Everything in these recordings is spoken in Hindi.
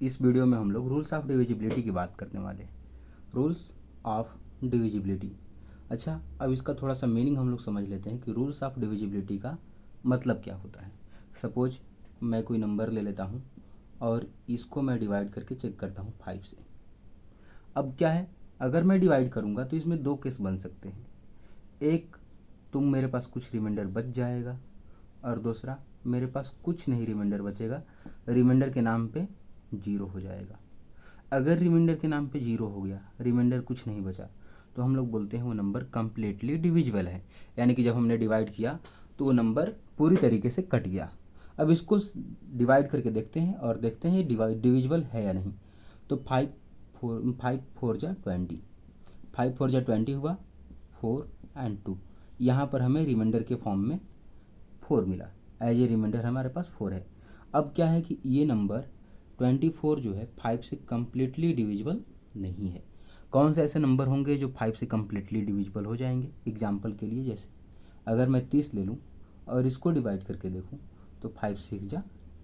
इस वीडियो में हम लोग रूल्स ऑफ डिविजिबिलिटी की बात करने वाले हैं। Rules of divisibility. अच्छा, अब इसका थोड़ा सा मीनिंग हम लोग समझ लेते हैं कि रूल्स ऑफ डिविजिबिलिटी का मतलब क्या होता है। सपोज मैं कोई नंबर ले लेता हूँ और इसको मैं डिवाइड करके चेक करता हूँ 5 से। अब क्या है, अगर मैं डिवाइड करूँगा तो इसमें दो केस बन सकते हैं। एक, तुम मेरे पास कुछ रिमाइंडर बच जाएगा, और दूसरा मेरे पास कुछ नहीं रिमाइंडर बचेगा, रिमाइंडर के नाम पे 0 हो जाएगा। अगर रिमाइंडर के नाम पे 0 हो गया, रिमाइंडर कुछ नहीं बचा, तो हम लोग बोलते हैं वो नंबर कम्प्लीटली डिविजिबल है। यानी कि जब हमने डिवाइड किया तो वो नंबर पूरी तरीके से कट गया। अब इसको डिवाइड करके देखते हैं और देखते हैं ये डिविजिबल है या नहीं। तो 5 4 जा 20, 5 4 जा 20 हुआ, 4 एंड 2। यहाँ पर हमें रिमाइंडर के फॉर्म में 4 मिला। एज ए रिमाइंडर हमारे पास 4 है। अब क्या है कि ये नंबर 24 जो है 5 से कम्प्लीटली डिविजिबल नहीं है। कौन से ऐसे नंबर होंगे जो 5 से कम्प्लीटली डिविजिबल हो जाएंगे? एग्जाम्पल के लिए, जैसे अगर मैं 30 ले लूँ और इसको डिवाइड करके देखूँ तो 5 6 जा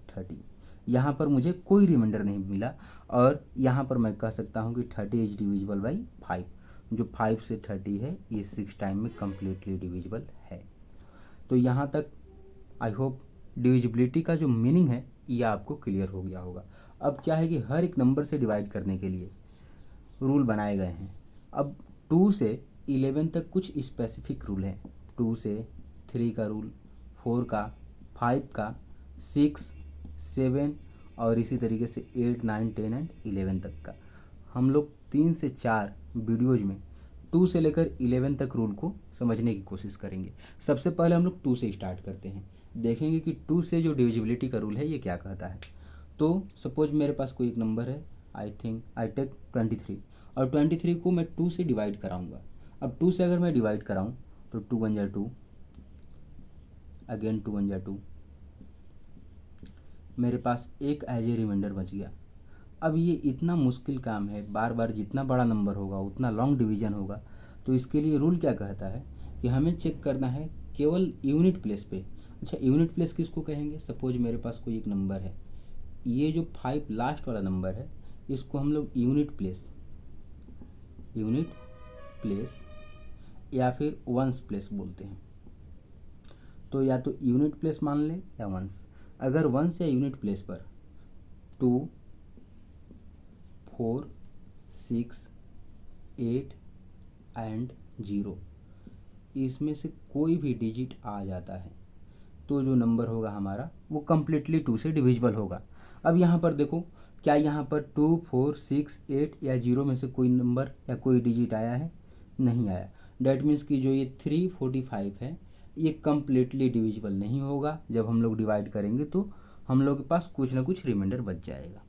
30। यहाँ पर मुझे कोई रिमाइंडर नहीं मिला, और यहाँ पर मैं कह सकता हूँ कि 30 इज डिविजिबल बाई 5। जो 5 से 30 है ये 6 टाइम में कम्प्लीटली डिविजिबल है। तो यहाँ तक आई होप डिविजिबिलिटी का जो मीनिंग है ये आपको क्लियर हो गया होगा। अब क्या है कि हर एक नंबर से डिवाइड करने के लिए रूल बनाए गए हैं। अब 2 से 11 तक कुछ स्पेसिफिक रूल हैं। 2 से 3 का रूल, 4 का, 5 का, 6, 7 और इसी तरीके से 8, 9, 10 एंड 11 तक का। हम लोग 3 से 4 वीडियोज में 2 से लेकर 11 तक रूल को समझने की कोशिश करेंगे। सबसे पहले हम लोग 2 से स्टार्ट करते हैं, देखेंगे कि 2 से जो डिविजिबिलिटी का रूल है ये क्या कहता है। तो सपोज मेरे पास कोई एक नंबर है, आई टेक 23, और 23 को मैं 2 से डिवाइड कराऊंगा। अब 2 से अगर मैं डिवाइड कराऊं तो 2 1 जा 2, अगेन 2 1 जा 2, मेरे पास एक एज ए रिमाइंडर बच गया। अब ये इतना मुश्किल काम है, बार बार जितना बड़ा नंबर होगा उतना लॉन्ग डिवीजन होगा। तो इसके लिए रूल क्या कहता है कि हमें चेक करना है केवल यूनिट प्लेस पे। अच्छा, यूनिट प्लेस किसको कहेंगे? सपोज मेरे पास कोई एक नंबर है, ये जो 5 लास्ट वाला नंबर है इसको हम लोग यूनिट प्लेस या फिर वंस प्लेस बोलते हैं। तो या तो यूनिट प्लेस मान लें या वंस। अगर वंस या यूनिट प्लेस पर 2, 4, 6, 8 एंड 0 इसमें से कोई भी डिजिट आ जाता है तो जो नंबर होगा हमारा वो कम्प्लीटली 2 से डिविजिबल होगा। अब यहाँ पर देखो, क्या यहाँ पर 2, 4, 6, 8 या 0 में से कोई नंबर या कोई डिजिट आया है? नहीं आया। डैट मीन्स कि जो ये 345 है ये कम्प्लीटली डिविजिबल नहीं होगा। जब हम लोग डिवाइड करेंगे तो हम लोग के पास कुछ ना कुछ रिमाइंडर बच जाएगा।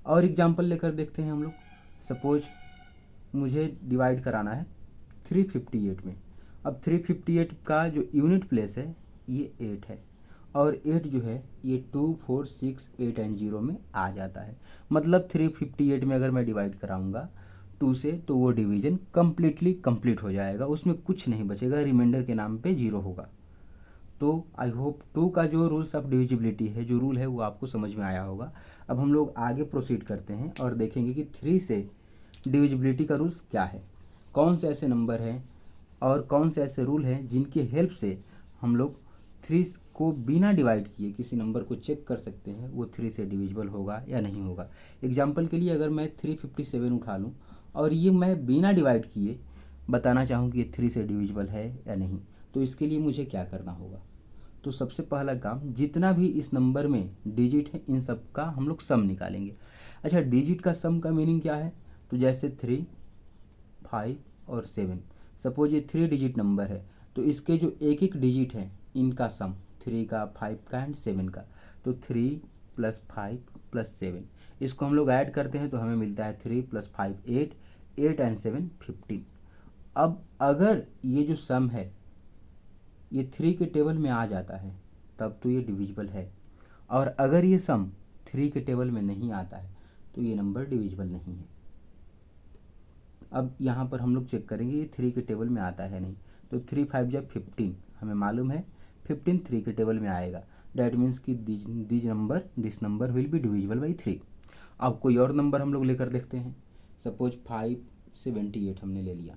और एग्जाम्पल लेकर देखते हैं हम लोग। सपोज मुझे डिवाइड कराना है 358 में। अब 358 का जो यूनिट प्लेस है ये 8 है, और 8 जो है ये 2, 4, 6, 8 एंड 0 में आ जाता है। मतलब 358 में अगर मैं डिवाइड कराऊंगा 2 से तो वो डिवीजन कम्प्लीटली कंप्लीट हो जाएगा, उसमें कुछ नहीं बचेगा, रिमाइंडर के नाम पे 0 होगा। तो आई होप 2 का जो रूल्स ऑफ डिविजिबिलिटी है, जो रूल है, वो आपको समझ में आया होगा। अब हम लोग आगे प्रोसीड करते हैं और देखेंगे कि 3 से डिविजिबिलिटी का रूल्स क्या है, कौन से ऐसे नंबर हैं और कौन से ऐसे रूल हैं जिनकी हेल्प से हम लोग 3 को बिना डिवाइड किए किसी नंबर को चेक कर सकते हैं वो 3 से डिविजिबल होगा या नहीं होगा। एग्जाम्पल के लिए अगर मैं 357 उठा लूँ और ये मैं बिना डिवाइड किए बताना चाहूँ कि ये 3 से डिविजिबल है या नहीं, तो इसके लिए मुझे क्या करना होगा? तो सबसे पहला काम, जितना भी इस नंबर में डिजिट है इन सब का हम लोग सम निकालेंगे। अच्छा, डिजिट का सम का मीनिंग क्या है? तो जैसे 3, 5 और 7, सपोज ये 3 डिजिट नंबर है तो इसके जो एक एक डिजिट है इनका सम, 3 का, 5 का एंड 7 का, तो 3 + 5 + 7, इसको हम लोग ऐड करते हैं तो हमें मिलता है 3 + 5 8, 8 एंड 7 15। अब अगर ये जो सम है ये 3 के टेबल में आ जाता है तब तो ये डिविजिबल है, और अगर ये सम 3 के टेबल में नहीं आता है तो ये नंबर डिविजिबल नहीं है। अब यहाँ पर हम लोग चेक करेंगे ये 3 के टेबल में आता है नहीं, तो 3 5 जा 15, हमें मालूम है 15 3 के टेबल में आएगा। डैट मीन्स कि this number will be divisible by 3। अब कोई और नंबर हम लोग लेकर देखते हैं। सपोज 578 हमने ले लिया।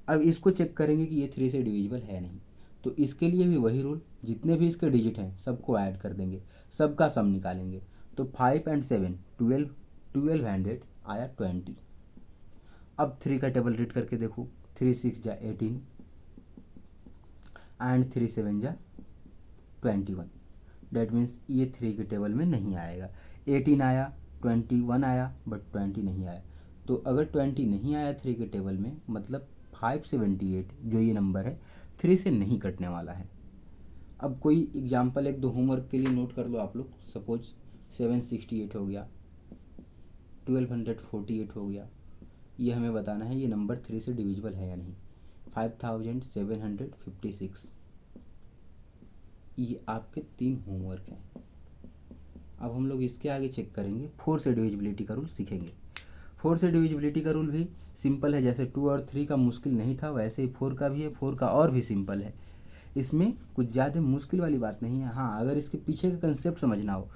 अब इसको चेक करेंगे कि ये 3 से डिविजिबल है नहीं। तो इसके लिए भी वही रूल, जितने भी इसके डिजिट हैं सबको ऐड कर देंगे, सबका सम निकालेंगे। तो 5 and 7 12, 1200 आया 20। अब 3 का टेबल रीड करके देखो, 3 6 जा 18 एंड 3 7 जा 21। डेट मीन्स ये 3 के टेबल में नहीं आएगा। 18 आया, 21 आया, बट 20 नहीं आया। तो अगर 20 नहीं आया 3 के टेबल में, मतलब 578 जो ये नंबर है 3 से नहीं कटने वाला है। अब कोई एग्जाम्पल एक दो होमवर्क के लिए नोट कर लो आप लोग। सपोज 768 हो गया, 1248 हो गया। ये हमें बताना है ये नंबर 3 से डिविजिबल है या नहीं। 5756, ये आपके 3 होमवर्क हैं। अब हम लोग इसके आगे चेक करेंगे, 4 से डिविजिबिलिटी का रूल सीखेंगे। 4 से डिविजिबिलिटी का रूल भी सिंपल है, जैसे 2 और 3 का मुश्किल नहीं था वैसे ही 4 का भी है। 4 का और भी सिंपल है, इसमें कुछ ज़्यादा मुश्किल वाली बात नहीं है। हाँ, अगर इसके पीछे का कंसेप्ट समझना हो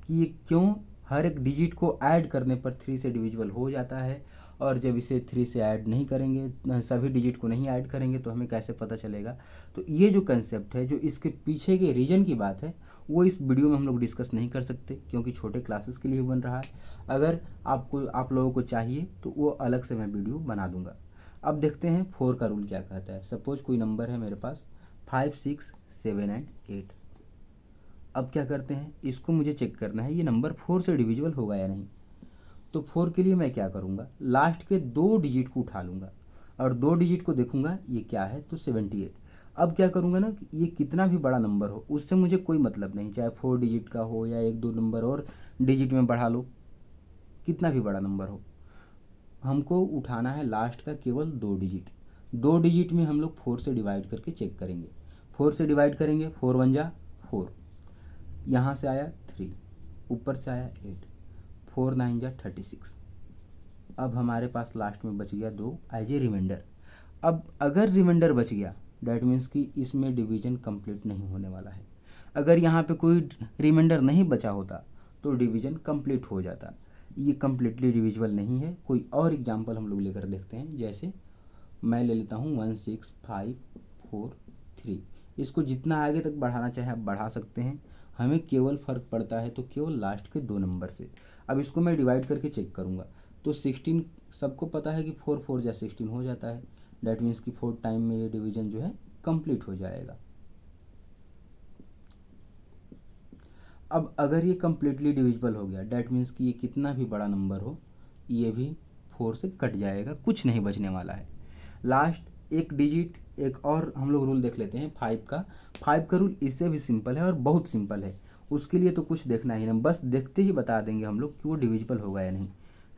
कि ये क्यों हर एक डिजिट को ऐड करने पर 3 से डिविजिबल हो जाता है, और जब इसे 3 से ऐड नहीं करेंगे, सभी डिजिट को नहीं ऐड करेंगे, तो हमें कैसे पता चलेगा। तो ये जो कंसेप्ट है, जो इसके पीछे के रीजन की बात है, वो इस वीडियो में हम लोग डिस्कस नहीं कर सकते, क्योंकि छोटे क्लासेस के लिए बन रहा है। अगर आप लोगों को चाहिए तो वो अलग से मैं वीडियो बना दूंगा। अब देखते हैं 4 का रूल क्या कहता है। सपोज कोई नंबर है मेरे पास 5 6 7 एंड 8। अब क्या करते हैं, इसको मुझे चेक करना है ये नंबर 4 से डिविजिबल होगा या नहीं। तो 4 के लिए मैं क्या करूँगा, लास्ट के 2 डिजिट को उठा लूँगा और 2 डिजिट को देखूँगा ये क्या है, तो 78। अब क्या करूँगा ना, ये कितना भी बड़ा नंबर हो उससे मुझे कोई मतलब नहीं, चाहे 4 डिजिट का हो या 1-2 नंबर और डिजिट में बढ़ा लो, कितना भी बड़ा नंबर हो, हमको उठाना है लास्ट का केवल 2 डिजिट। 2 डिजिट में हम लोग 4 से डिवाइड करके चेक करेंगे। 4 से डिवाइड करेंगे, 4 1 जा 4, यहाँ से आया 3, ऊपर से आया 8, 4 9 जा 36। अब हमारे पास लास्ट में बच गया 2 एज ए रिमाइंडर। अब अगर रिमाइंडर बच गया डैट मीन्स कि इसमें डिवीजन कंप्लीट नहीं होने वाला है। अगर यहाँ पे कोई रिमाइंडर नहीं बचा होता तो डिवीजन कंप्लीट हो जाता। ये कम्प्लीटली डिविजिबल नहीं है। कोई और एग्जांपल हम लोग लेकर देखते हैं, जैसे मैं ले लेता हूँ 1 6 5 4 3। इसको जितना आगे तक बढ़ाना चाहे आप बढ़ा सकते हैं, हमें केवल फ़र्क पड़ता है तो केवल लास्ट के 2 नंबर से। अब इसको मैं डिवाइड करके चेक करूँगा तो 16, सबको पता है कि 4 4 जा 16 हो जाता है। डैट मीन्स कि 4 टाइम में ये डिवीजन जो है कंप्लीट हो जाएगा। अब अगर ये कम्प्लीटली डिविजिबल हो गया डैट मीन्स कि ये कितना भी बड़ा नंबर हो ये भी 4 से कट जाएगा, कुछ नहीं बचने वाला है। लास्ट एक डिजिट, एक और हम लोग रूल देख लेते हैं 5 का। 5 का रूल इससे भी सिंपल है और बहुत सिंपल है, उसके लिए तो कुछ देखना ही नहीं, बस देखते ही बता देंगे हम लोग कि वो डिविजिबल होगा या नहीं।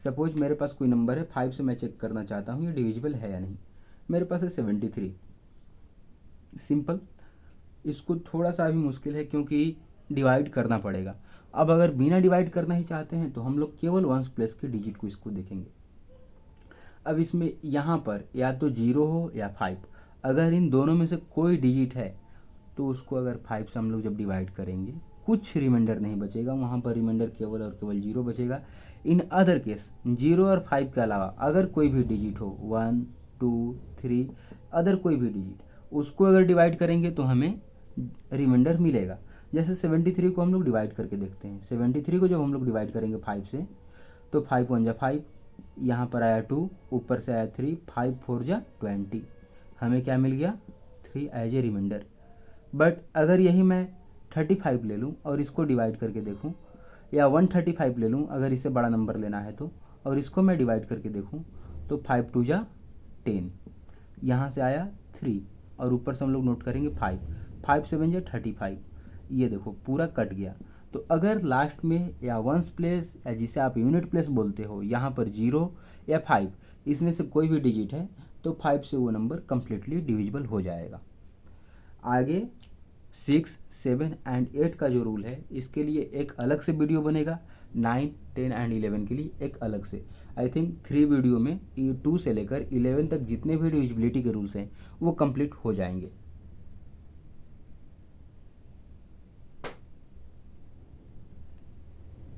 सपोज मेरे पास कोई नंबर है, 5 से मैं चेक करना चाहता हूँ ये डिविजिबल है या नहीं। मेरे पास है 73। सिंपल, इसको थोड़ा सा भी मुश्किल है क्योंकि डिवाइड करना पड़ेगा। अब अगर बिना डिवाइड करना ही चाहते हैं तो हम लोग केवल 1 प्लेस के डिजिट को इसको देखेंगे। अब इसमें यहाँ पर या तो 0 हो या 5, अगर इन दोनों में से कोई डिजिट है तो उसको अगर 5 से हम लोग जब डिवाइड करेंगे कुछ रिमाइंडर नहीं बचेगा, वहाँ पर रिमाइंडर केवल और केवल 0 बचेगा। इन अदर केस 0 और 5 के अलावा अगर कोई भी डिजिट हो 1 2 3 अदर कोई भी डिजिट, उसको अगर डिवाइड करेंगे तो हमें रिमाइंडर मिलेगा। जैसे 73 को हम लोग डिवाइड करके देखते हैं। 73 को जब हम लोग डिवाइड करेंगे 5 से तो 5 1 जा 5, यहाँ पर आया 2, ऊपर से आया 3, 5 4 जा 20, हमें क्या मिल गया 3 एज ए रिमाइंडर। बट अगर यही मैं 35 ले लूँ और इसको डिवाइड करके देखूँ, या 135 ले लूँ अगर इससे बड़ा नंबर लेना है तो, और इसको मैं डिवाइड करके देखूँ तो 5 2 जा 10, यहाँ से आया 3 और ऊपर से हम लोग नोट करेंगे 5, 5 7 जा 35। ये देखो पूरा कट गया। तो अगर लास्ट में या 1 प्लेस या जिसे आप यूनिट प्लेस बोलते हो यहाँ पर 0 या 5 इसमें से कोई भी डिजिट है तो 5 से वो नंबर कम्प्लीटली डिविजिबल हो जाएगा। आगे 6 7 एंड 8 का जो रूल है इसके लिए एक अलग से वीडियो बनेगा। 9 10 एंड 11 के लिए एक अलग से, आई थिंक 3 वीडियो में 2 से लेकर 11 तक जितने भी डिविजिबिलिटी के रूल्स हैं वो कंप्लीट हो जाएंगे।